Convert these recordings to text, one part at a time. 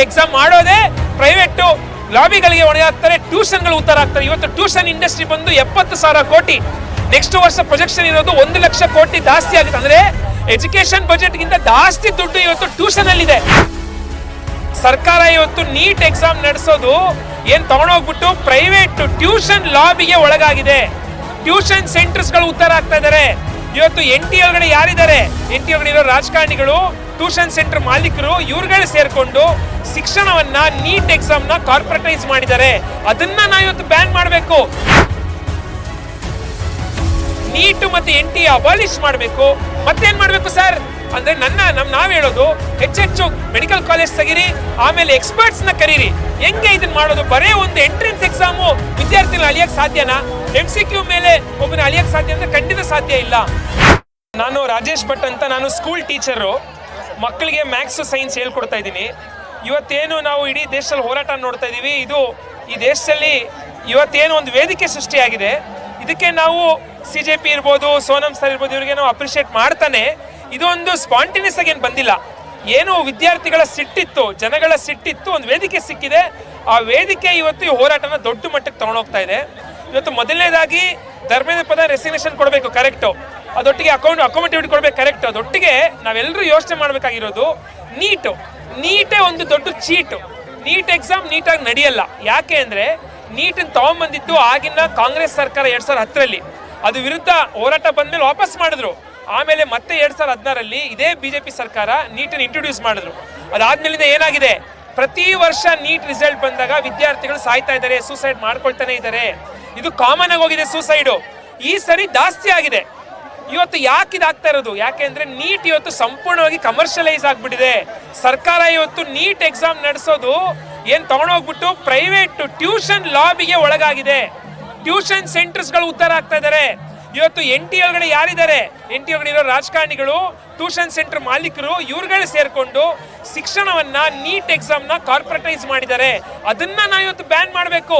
Exam ಮಾಡೋದೇ private ಲಾಬಿಗಳಿಗೆ ಹೊಣೆಯಾಗ್ತಾರೆ, ಟ್ಯೂಷನ್ಗಳು ಉತ್ತರ ಆಗ್ತಾರೆ. ಇವತ್ತು ಟ್ಯೂಷನ್ ಇಂಡಸ್ಟ್ರಿ ಬಂದು 70,000 ಕೋಟಿ, ನೆಕ್ಸ್ಟ್ ವರ್ಷ ಪ್ರೊಜೆಕ್ಷನ್ ಇರೋದು 1 ಲಕ್ಷ ಕೋಟಿ ಜಾಸ್ತಿ ಆಗುತ್ತೆ. ಅಂದ್ರೆ ಎಜುಕೇಶನ್ ಬಜೆಟ್ ಗಿಂತ ಜಾಸ್ತಿ ದುಡ್ಡು ಇವತ್ತು ಟ್ಯೂಷನ್ ಅಲ್ಲಿ ಇದೆ. ಸರ್ಕಾರ ಇವತ್ತು ನೀಟ್ ಎಕ್ಸಾಮ್ ನಡೆಸೋದು ಏನ್ ತಗೊಂಡೋಗ್ಬಿಟ್ಟು ಪ್ರೈವೇಟ್ ಟ್ಯೂಷನ್ ಲಾಬಿಗೆ ಒಳಗಾಗಿದೆ. ಟ್ಯೂಷನ್ ಸೆಂಟರ್ಸ್ ಗಳು ಉತ್ತರ ಆಗ್ತಾ ಇದಾರೆ. ಇವತ್ತು NT ಒಳಗಡೆ ಯಾರಿದ್ದಾರೆ, NT ಒಳಗಡೆ ಇರೋ ರಾಜಕಾರಣಿಗಳು, ಟ್ಯೂಷನ್ ಸೆಂಟರ್ ಮಾಲೀಕರು, ಇವ್ರುಗಳು ಸೇರ್ಕೊಂಡು ಶಿಕ್ಷಣವನ್ನ ನೀಟ್ ಎಕ್ಸಾಮ್ ನ ಕಾರ್ಪೊರೇಟೈಸ್ ಮಾಡಿದ್ದಾರೆ. ಅದನ್ನ ನಾವು ಇವತ್ತು ಬ್ಯಾನ್ ಮಾಡಬೇಕು. ನೀಟ್ ಮತ್ತೆ NT ಅಬಾಲಿಷ್ ಮಾಡಬೇಕು. ಮತ್ತೇನ್ ಮಾಡ್ಬೇಕು ಸರ್ ಅಂದ್ರೆ ನಾವ್ ಹೇಳೋದು ಹೆಚ್ಚೆಚ್ಚು ಮೆಡಿಕಲ್ ಕಾಲೇಜ್ ತೆಗೀರಿ, ಆಮೇಲೆ ಎಕ್ಸ್ಪರ್ಟ್ಸ್ ನ ಕರೀರಿ. ಹೆಂಗೆ ಇದನ್ನ ಮಾಡೋದು? ಬರೇ ಒಂದು ಎಂಟ್ರೆನ್ಸ್ ಎಕ್ಸಾಮು ವಿದ್ಯಾರ್ಥಿಗಳ ಅಳಿಯಕ್ ಸಾಧ್ಯನಾ? MCQ ಮೇಲೆ ಒಬ್ಬನ ಅಳಿಯಕ್ ಸಾಧ್ಯ ಅಂದ್ರೆ ಖಂಡಿತ ಸಾಧ್ಯ ಇಲ್ಲ. ನಾನು ರಾಜೇಶ್ ಭಟ್ ಅಂತ, ನಾನು ಸ್ಕೂಲ್ ಟೀಚರು, ಮಕ್ಕಳಿಗೆ ಮ್ಯಾಥ್ಸ್ ಸೈನ್ಸ್ ಹೇಳ್ಕೊಡ್ತಾ ಇದ್ದೀನಿ. ಇವತ್ತೇನು ನಾವು ಇಡೀ ದೇಶದಲ್ಲಿ ಹೋರಾಟ ನೋಡ್ತಾ ಇದೀವಿ, ಇದು ಈ ದೇಶದಲ್ಲಿ ಇವತ್ತೇನು ಒಂದು ವೇದಿಕೆ ಸೃಷ್ಟಿಯಾಗಿದೆ. ಇದಕ್ಕೆ ನಾವು CJP ಇರ್ಬೋದು, ಸೋನಂ ಸರ್ ಇರ್ಬೋದು, ಇವ್ರಿಗೆ ನಾವು ಅಪ್ರಿಷಿಯೇಟ್ ಮಾಡ್ತಾನೆ. ಇದೊಂದು ಸ್ಪಾಂಟೇನಿಯಸ್ ಆಗಿ ಏನು ಬಂದಿಲ್ಲ, ಏನು ವಿದ್ಯಾರ್ಥಿಗಳ ಸಿಟ್ಟಿತ್ತು, ಜನಗಳ ಸಿಟ್ಟಿತ್ತು, ಒಂದು ವೇದಿಕೆ ಸಿಕ್ಕಿದೆ. ಆ ವೇದಿಕೆ ಇವತ್ತು ಈ ಹೋರಾಟನ ದೊಡ್ಡ ಮಟ್ಟಕ್ಕೆ ತಗೊಂಡೋಗ್ತಾ ಇದೆ. ಇವತ್ತು ಮೊದಲನೇದಾಗಿ ಧರ್ಮೇಂದ್ರ ಪ್ರಧಾನ್ ರೆಸಿಗ್ನೇಷನ್ ಕೊಡಬೇಕು, ಕರೆಕ್ಟು. ಅದೊಟ್ಟಿಗೆ ಅಕಾಮಡೇಟಿವಿಟಿ ಕೊಡಬೇಕು, ಕರೆಕ್ಟ್. ಅದೊಟ್ಟಿಗೆ ನಾವೆಲ್ಲರೂ ಯೋಚನೆ ಮಾಡಬೇಕಾಗಿರೋದು ನೀಟೇ ಒಂದು ದೊಡ್ಡ ಚೀಟು. ನೀಟ್ ಎಕ್ಸಾಮ್ ನೀಟಾಗಿ ನಡೆಯಲ್ಲ. ಯಾಕೆ ಅಂದರೆ ನೀಟನ್ನು ತಗೊಂಬಂದಿದ್ದು ಆಗಿನ ಕಾಂಗ್ರೆಸ್ ಸರ್ಕಾರ 2010ರಲ್ಲಿ. ಅದು ವಿರುದ್ಧ ಹೋರಾಟ ಬಂದಮೇಲೆ ವಾಪಸ್ ಮಾಡಿದ್ರು. ಆಮೇಲೆ ಮತ್ತೆ 2016ರಲ್ಲಿ ಇದೇ BJP ಸರ್ಕಾರ ನೀಟನ್ನು ಇಂಟ್ರೊಡ್ಯೂಸ್ ಮಾಡಿದ್ರು. ಅದಾದ್ಮೇಲಿಂದ ಏನಾಗಿದೆ, ಪ್ರತಿ ವರ್ಷ ನೀಟ್ ರಿಸಲ್ಟ್ ಬಂದಾಗ ವಿದ್ಯಾರ್ಥಿಗಳು ಸಾಯ್ತಾ ಇದ್ದಾರೆ, ಸೂಸೈಡ್ ಮಾಡ್ಕೊಳ್ತಾನೆ ಇದ್ದಾರೆ. ಇದು ಕಾಮನ್ ಆಗಿ ಹೋಗಿದೆ ಸೂಸೈಡು. ಈ ಸರಿ ಜಾಸ್ತಿ ಆಗಿದೆ. ಇವತ್ತು ಯಾಕೆ ಇದಾಗ್ತಾ ಇರೋದು? ಯಾಕೆಂದ್ರೆ ನೀಟ್ ಇವತ್ತು ಸಂಪೂರ್ಣವಾಗಿ ಕಮರ್ಷಿಯಲೈಸ್ ಆಗ್ಬಿಟ್ಟಿದೆ. ಸರ್ಕಾರ ಇವತ್ತು ನೀಟ್ ಎಕ್ಸಾಮ್ ನಡೆಸೋದು ಏನ್ ತಗೊಂಡೋಗ್ಬಿಟ್ಟು ಪ್ರೈವೇಟ್ ಟ್ಯೂಷನ್ ಲಾಬಿಗೆ ಒಳಗಾಗಿದೆ. ಟ್ಯೂಷನ್ ಸೆಂಟರ್ಸ್ ಗಳು ಉತ್ತರ ಆಗ್ತಾ ಇದಾರೆ. ಇವತ್ತು NT ಒಳಗಡೆ ಯಾರಿದ್ದಾರೆ, NT ಒಳಗಡೆ ಇರೋ ರಾಜಕಾರಣಿಗಳು, ಟ್ಯೂಷನ್ ಸೆಂಟರ್ ಮಾಲೀಕರು, ಇವ್ರುಗಳು ಸೇರ್ಕೊಂಡು ಶಿಕ್ಷಣವನ್ನ ನೀಟ್ ಎಕ್ಸಾಮ್ ನ ಕಾರ್ಪೊರೇಟೈಸ್ ಮಾಡಿದ್ದಾರೆ. ಅದನ್ನ ನಾವು ಇವತ್ತು ಬ್ಯಾನ್ ಮಾಡಬೇಕು.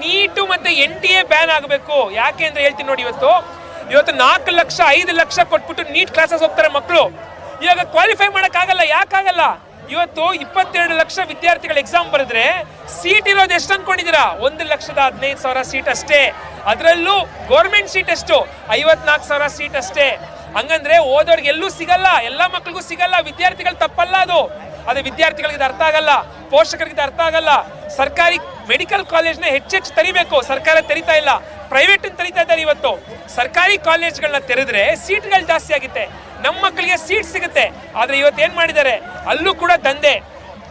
ನೀಟು ಮತ್ತೆ NTA ಬ್ಯಾನ್ ಆಗಬೇಕು. ಯಾಕೆ ಅಂದ್ರೆ ಹೇಳ್ತೀನಿ ನೋಡಿ, ಇವತ್ತು 4 ಲಕ್ಷ 5 ಲಕ್ಷ ಕೊಟ್ಬಿಟ್ಟು ನೀಟ್ ಕ್ಲಾಸಸ್ ಹೋಗ್ತಾರೆ ಮಕ್ಕಳು. ಇವಾಗ ಕ್ವಾಲಿಫೈ ಮಾಡೋಕ್ಕಾಗಲ್ಲ. ಯಾಕಾಗಲ್ಲ? ಇವತ್ತು 22 ಲಕ್ಷ ವಿದ್ಯಾರ್ಥಿಗಳು ಎಕ್ಸಾಮ್ ಬರೆದ್ರೆ ಸೀಟ್ ಇರೋದು ಎಷ್ಟು ಅನ್ಕೊಂಡಿದ್ದೀರಾ? 1,15,000 ಸೀಟ್ ಅಷ್ಟೇ. ಅದರಲ್ಲೂ ಗೌರ್ಮೆಂಟ್ ಸೀಟ್ ಎಷ್ಟು? 54,000 ಸೀಟ್ ಅಷ್ಟೇ. ಹಂಗಂದ್ರೆ ಓದೋರ್ಗೆ ಎಲ್ಲೂ ಸಿಗಲ್ಲ, ಎಲ್ಲ ಮಕ್ಳಿಗೂ ಸಿಗಲ್ಲ. ವಿದ್ಯಾರ್ಥಿಗಳು ತಪ್ಪಲ್ಲ, ಅದು ವಿದ್ಯಾರ್ಥಿಗಳಿಗೆ ಅರ್ಥ ಆಗಲ್ಲ, ಪೋಷಕರಿಗೆ ಅರ್ಥ ಆಗಲ್ಲ. ಸರ್ಕಾರಿ ಮೆಡಿಕಲ್ ಕಾಲೇಜ್ನ ಹೆಚ್ಚೆಚ್ಚು ತೆರಿಬೇಕು. ಸರ್ಕಾರ ತೆರಿತಾ ಇಲ್ಲ, ಪ್ರೈವೇಟ್ ತೆರಿತಾ ಇದ್ದಾರೆ. ಇವತ್ತು ಸರ್ಕಾರಿ ಕಾಲೇಜ್ಗಳನ್ನ ತೆರೆದ್ರೆ ಸೀಟ್ಗಳು ಜಾಸ್ತಿ ಆಗುತ್ತೆ, ನಮ್ಮ ಮಕ್ಕಳಿಗೆ ಸೀಟ್ ಸಿಗುತ್ತೆ. ಆದ್ರೆ ಇವತ್ತು ಏನ್ ಮಾಡಿದ್ದಾರೆ, ಅಲ್ಲೂ ಕೂಡ ದಂಧೆ,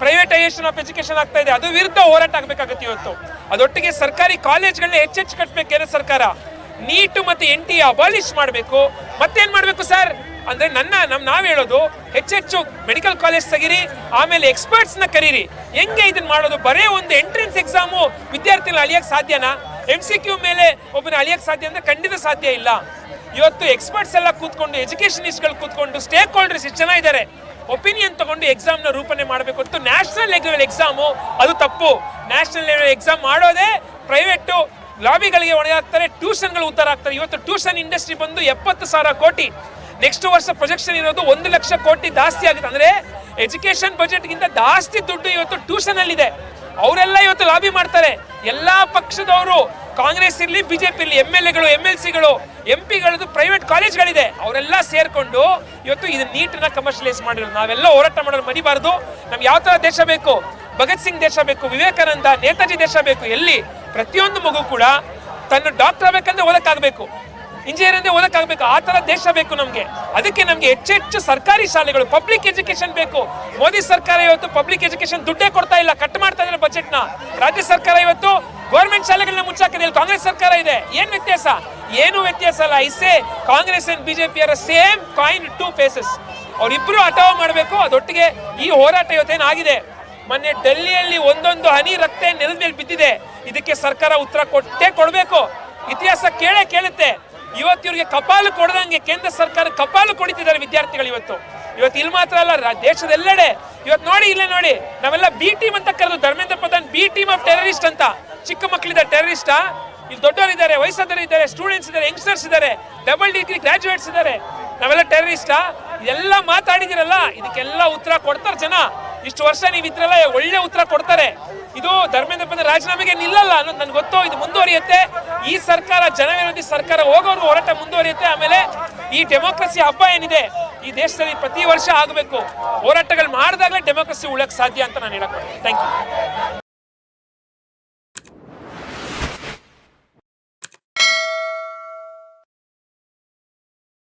ಪ್ರೈವೇಟೈಸೇಷನ್ ಆಫ್ ಎಜುಕೇಶನ್ ಆಗ್ತಾ ಇದೆ. ಅದು ವಿರುದ್ಧ ಹೋರಾಟ ಆಗ್ಬೇಕಾಗುತ್ತೆ ಇವತ್ತು. ಅದೊಟ್ಟಿಗೆ ಸರ್ಕಾರಿ ಕಾಲೇಜ್ಗಳನ್ನ ಹೆಚ್ಚೆಚ್ಚು ಕಟ್ಟಬೇಕು ಕೇಂದ್ರ ಸರ್ಕಾರ. ನೀಟು ಮತ್ತೆ NT ಅಬಾಲಿಷ್ ಮಾಡಬೇಕು. ಮತ್ತೇನ್ ಮಾಡ್ಬೇಕು ಸರ್ ಅಂದ್ರೆ ನಾವ್ ಹೇಳೋದು ಹೆಚ್ಚೆಚ್ಚು ಮೆಡಿಕಲ್ ಕಾಲೇಜ್ ತೆಗೀರಿ, ಆಮೇಲೆ ಎಕ್ಸ್ಪರ್ಟ್ಸ್ ನ ಕರೀರಿ. ಹೆಂಗೆ ಇದನ್ನ ಮಾಡೋದು? ಬರೇ ಒಂದು ಎಂಟ್ರೆನ್ಸ್ ಎಕ್ಸಾಮು ವಿದ್ಯಾರ್ಥಿಗಳ ಅಳಿಯಕ್ ಸಾಧ್ಯನಾ? MCQ ಮೇಲೆ ಒಬ್ಬನ ಅಳಿಯಕ್ ಸಾಧ್ಯ ಅಂದ್ರೆ ಖಂಡಿತ ಸಾಧ್ಯ ಇಲ್ಲ. ಇವತ್ತು ಎಕ್ಸ್ಪರ್ಟ್ಸ್ ಎಲ್ಲ ಕೂತ್ಕೊಂಡು, ಎಜುಕೇಶನಿಸ್ಟ್ಗಳು ಕೂತ್ಕೊಂಡು, ಸ್ಟೇಕ್ ಹೋಲ್ಡರ್ಸ್ ಎಷ್ಟು ಜನ ಇದ್ದಾರೆ, ಒಪಿನಿಯನ್ ತಗೊಂಡು ಎಕ್ಸಾಮ್ ನ ರೂಪಣೆ ಮಾಡಬೇಕು ಹೊರತು ನ್ಯಾಷನಲ್ ಲೆವೆಲ್ ಎಕ್ಸಾಮು ಅದು ತಪ್ಪು. ನ್ಯಾಷನಲ್ ಲೆವೆಲ್ ಎಕ್ಸಾಮ್ ಮಾಡೋದೇ ಪ್ರೈವೇಟ್ ಲಾಬಿಗಳಿಗೆ ಹೊಣೆಯಾಗ್ತಾರೆ, ಟ್ಯೂಷನ್ಗಳು ಉತ್ತರ ಆಗ್ತಾರೆ. ಇವತ್ತು ಟ್ಯೂಷನ್ ಇಂಡಸ್ಟ್ರಿ ಬಂದು 70,000 ಕೋಟಿ, ನೆಕ್ಸ್ಟ್ ವರ್ಷ ಪ್ರೊಜೆಕ್ಷನ್ ಇರೋದು 1 ಲಕ್ಷ ಕೋಟಿ ಜಾಸ್ತಿ ಆಗುತ್ತೆ. ಅಂದ್ರೆ ಎಜುಕೇಶನ್ ಬಜೆಟ್ ಗಿಂತ ಜಾಸ್ತಿ ದುಡ್ಡು ಇವತ್ತು ಟ್ಯೂಷನ್ ಅಲ್ಲಿ ಇದೆ. ಅವರೆಲ್ಲ ಇವತ್ತು ಲಾಬಿ ಮಾಡ್ತಾರೆ. ಎಲ್ಲಾ ಪಕ್ಷದವರು, ಕಾಂಗ್ರೆಸ್ ಇರ್ಲಿ, BJP ಇರ್ಲಿ, MLAಗಳು, MLCಗಳು, MP ಗಳದ್ದು ಪ್ರೈವೇಟ್ ಕಾಲೇಜ್ಗಳಿದೆ. ಅವರೆಲ್ಲ ಸೇರ್ಕೊಂಡು ಇವತ್ತು ಇದು ನೀಟನ್ನ ಕಮರ್ಷಿಯಲೈಸ್ ಮಾಡಿರೋದು. ನಾವೆಲ್ಲ ಹೋರಾಟ ಮಾಡೋದು ಮರಿಬಾರ್ದು. ನಮ್ಗೆ ಯಾವ ತರ ದೇಶ ಬೇಕು? ಭಗತ್ ಸಿಂಗ್ ದೇಶ ಬೇಕು, ವಿವೇಕಾನಂದ, ನೇತಾಜಿ ದೇಶ ಬೇಕು. ಎಲ್ಲಿ ಪ್ರತಿಯೊಂದು ಮಗು ಕೂಡ ತನ್ನ ಡಾಕ್ಟರ್ ಆಗ್ಬೇಕಂದ್ರೆ ಓದಕ್ಕಾಗಬೇಕು, ಇಂಜಿನಿಯರ್ ಅಂದ್ರೆ ಓದಕ್ಕಾಗಬೇಕು. ಆ ತರ ದೇಶ ಬೇಕು ನಮ್ಗೆ. ಅದಕ್ಕೆ ನಮ್ಗೆ ಹೆಚ್ಚೆಚ್ಚು ಸರ್ಕಾರಿ ಶಾಲೆಗಳು, ಪಬ್ಲಿಕ್ ಎಜುಕೇಶನ್ ಬೇಕು. ಮೋದಿ ಸರ್ಕಾರ ಇವತ್ತು ಪಬ್ಲಿಕ್ ಎಜುಕೇಶನ್ ದುಡ್ಡೇ ಕೊಡ್ತಾ ಇಲ್ಲ, ಕಟ್ ಮಾಡ್ತಾ ಇದ್ದಾರೆ ಬಜೆಟ್ ನ. ರಾಜ್ಯ ಸರ್ಕಾರ ಇವತ್ತು ಗೌರ್ಮೆಂಟ್ ಶಾಲೆಗಳನ್ನ ಮುಚ್ಚಾಕಿದೆ. ಕಾಂಗ್ರೆಸ್ ಸರ್ಕಾರ ಇದೆ. ಏನ್ ವ್ಯತ್ಯಾಸ? ಏನು ವ್ಯತ್ಯಾಸ ಅಲ್ಲ. ಇಸೆ Congress and BJP are same coin, 2 faces. ಅವರಿಬ್ರು ಹಠಾವ್ ಮಾಡಬೇಕು. ಅದೊಟ್ಟಿಗೆ ಈ ಹೋರಾಟ ಇವತ್ತೇನಾಗಿದೆ, ಮೊನ್ನೆ ಡೆಲ್ಲಿಯಲ್ಲಿ ಒಂದೊಂದು ಹನಿ ರಕ್ತ ನೆಲದ ಮೇಲೆ ಬಿದ್ದಿದೆ. ಇದಕ್ಕೆ ಸರ್ಕಾರ ಉತ್ತರ ಕೊಡಬೇಕು. ಇತಿಹಾಸ ಕೇಳುತ್ತೆ. ಇವತ್ತು ಇವ್ರಿಗೆ ಕಪಾಲು ಕೊಡದಂಗೆ ಕೇಂದ್ರ ಸರ್ಕಾರ ಕಪಾಲು ಕೊಡಿತಿದ್ದಾರೆ ವಿದ್ಯಾರ್ಥಿಗಳು. ಇವತ್ತು ಇಲ್ಲಿ ಮಾತ್ರ ಅಲ್ಲ, ದೇಶದೆಲ್ಲೆಡೆ. ಇವತ್ತು ನೋಡಿ, ಇಲ್ಲೇ ನೋಡಿ, ನಾವೆಲ್ಲ B ಟೀಮ್ ಅಂತ ಕರೆದು Dharmendra Pradhan B team of terrorist ಅಂತ. ಚಿಕ್ಕ ಮಕ್ಕಳಿದ್ದಾರೆ ಟೆರರಿಸ್ಟಾ? ಇಲ್ಲಿ ದೊಡ್ಡವರಿದ್ದಾರೆ, ವಯಸ್ಸಾದವರು ಇದ್ದಾರೆ, ಸ್ಟೂಡೆಂಟ್ಸ್ ಇದ್ದಾರೆ, ಯಂಗ್ಸ್ಟರ್ಸ್ ಇದ್ದಾರೆ, ಡಬಲ್ ಡಿಗ್ರಿ ಗ್ರಾಜುಯೇಟ್ಸ್ ಇದ್ದಾರೆ. ನಾವೆಲ್ಲ ಟೆರರಿಸ್ಟಾ? ಇದೆಲ್ಲ ಮಾತಾಡಿದಿರಲ್ಲ, ಇದಕ್ಕೆಲ್ಲ ಉತ್ತರ ಕೊಡ್ತಾರೆ ಜನ. ಇಷ್ಟು ವರ್ಷ ನೀವಿದ್ರಲ್ಲ, ಒಳ್ಳೆ ಉತ್ತರ ಕೊಡ್ತಾರೆ. ಇದು ಧರ್ಮೇಂದ್ರ ಪ್ರಧಾನ್ ರಾಜೀನಾಮೆಗೆ ನಿಲ್ಲಲ್ಲ ಅನ್ನೋದು ನನ್ಗೆ ಗೊತ್ತು. ಇದು ಮುಂದುವರಿಯುತ್ತೆ. ಈ ಸರ್ಕಾರ ಜನವಿರೋಧಿ ಸರ್ಕಾರ ಹೋಗೋರ್ಗು ಹೋರಾಟ ಮುಂದುವರಿಯುತ್ತೆ. ಆಮೇಲೆ ಈ ಡೆಮೋಕ್ರಸಿ ಹಬ್ಬ ಏನಿದೆ ಈ ದೇಶದಲ್ಲಿ ಪ್ರತಿ ವರ್ಷ ಆಗಬೇಕು. ಹೋರಾಟಗಳು ಮಾಡಿದಾಗಲೇ ಡೆಮೋಕ್ರಸಿ ಉಳಕ್ ಸಾಧ್ಯ ಅಂತ ನಾನು ಹೇಳಕ್ ಥ್ಯಾಂಕ್ ಯು.